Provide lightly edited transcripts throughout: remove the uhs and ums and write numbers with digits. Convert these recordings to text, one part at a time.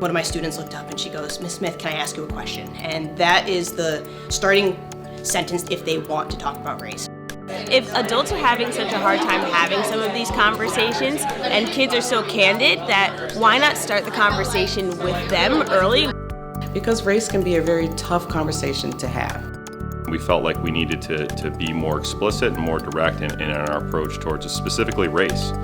one of my students looked up and she goes, "Miss Smith, can I ask you a question?" And that is the starting sentence if they want to talk about race. If adults are having such a hard time having some of these conversations and kids are so candid, that why not start the conversation with them early? Because race can be a very tough conversation to have. We felt like we needed to be more explicit and more direct in our approach towards specifically race.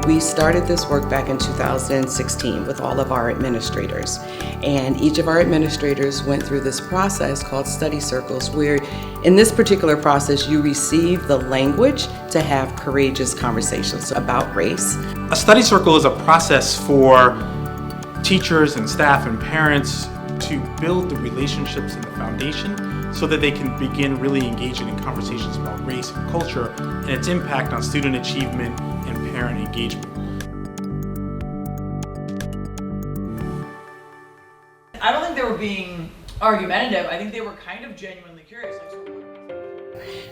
We started this work back in 2016 with all of our administrators. And each of our administrators went through this process called study circles, where in this particular process you receive the language to have courageous conversations about race. A study circle is a process for teachers and staff and parents to build the relationships and the foundation so that they can begin really engaging in conversations about race and culture and its impact on student achievement and parent engagement. I don't think they were being argumentative. I think they were kind of genuinely curious.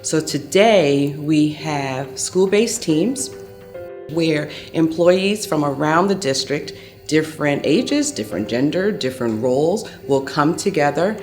So today we have school-based teams where employees from around the district, different ages, different gender, different roles, will come together.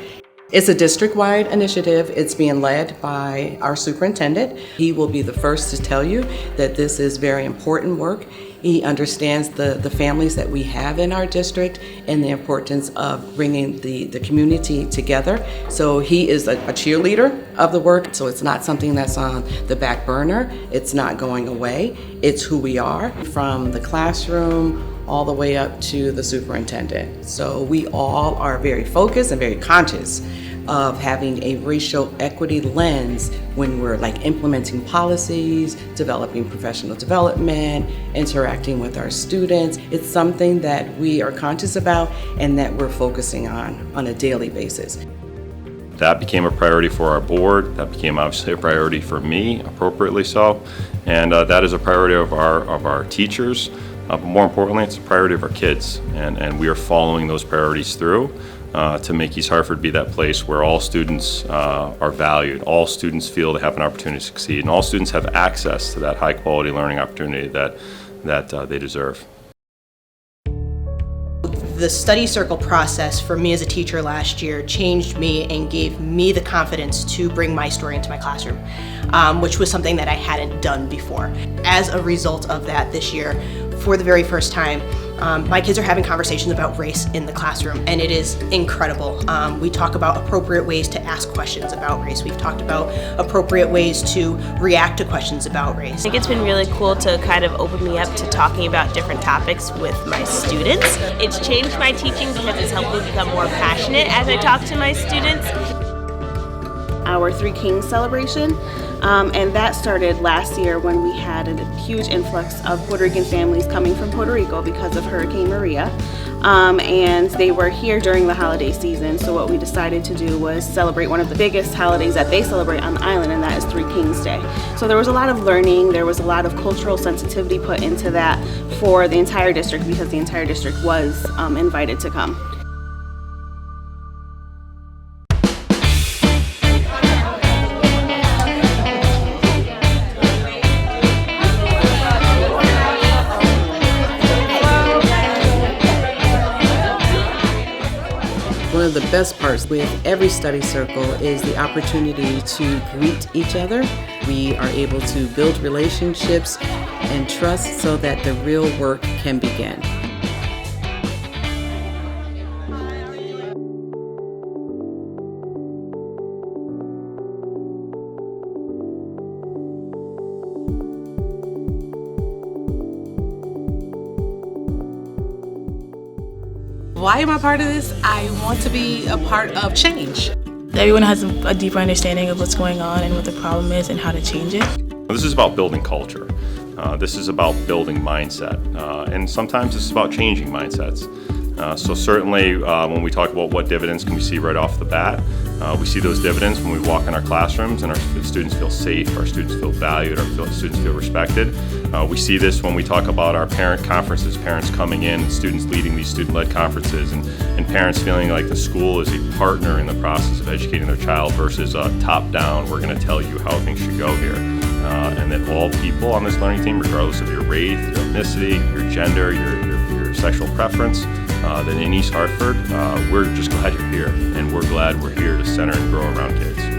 It's a district-wide initiative. It's being led by our superintendent. He will be the first to tell you that this is very important work. He understands the families that we have in our district and the importance of bringing the community together. So he is a cheerleader of the work, so it's not something that's on the back burner. It's not going away. It's who we are, from the classroom all the way up to the superintendent. So we all are very focused and very conscious of having a racial equity lens when we're implementing policies, developing professional development, interacting with our students. It's something that we are conscious about and that we're focusing on a daily basis. That became a priority for our board. That became obviously a priority for me, appropriately so. And that is a priority of our teachers. But more importantly, it's a priority of our kids. And we are following those priorities through to make East Hartford be that place where all students are valued, all students feel they have an opportunity to succeed, and all students have access to that high quality learning opportunity that they deserve. The study circle process for me as a teacher last year changed me and gave me the confidence to bring my story into my classroom, which was something that I hadn't done before. As a result of that this year, for the very first time, my kids are having conversations about race in the classroom, and it is incredible. We talk about appropriate ways to ask questions about race. We've talked about appropriate ways to react to questions about race. I think it's been really cool to kind of open me up to talking about different topics with my students. It's changed my teaching because it's helped me become more passionate as I talk to my students. Our Three Kings celebration, and that started last year when we had a huge influx of Puerto Rican families coming from Puerto Rico because of Hurricane Maria, and they were here during the holiday season. So what we decided to do was celebrate one of the biggest holidays that they celebrate on the island, and that is Three Kings Day. So there was a lot of learning, there was a lot of cultural sensitivity put into that for the entire district because the entire district was invited to come. One of the best parts with every study circle is the opportunity to greet each other. We are able to build relationships and trust so that the real work can begin. Why am I part of this? I want to be a part of change. Everyone has a deeper understanding of what's going on and what the problem is and how to change it. This is about building culture. This is about building mindset. And sometimes this is about changing mindsets. So certainly when we talk about what dividends can we see right off the bat, we see those dividends when we walk in our classrooms and our students feel safe, our students feel valued, our students feel respected. We see this when we talk about our parent conferences, parents coming in, students leading these student-led conferences, and parents feeling like the school is a partner in the process of educating their child versus a top-down, we're going to tell you how things should go here. and that all people on this learning team, regardless of your race, your ethnicity, your gender, your sexual preference, that in East Hartford, we're just glad you're here, and we're glad we're here to center and grow around kids.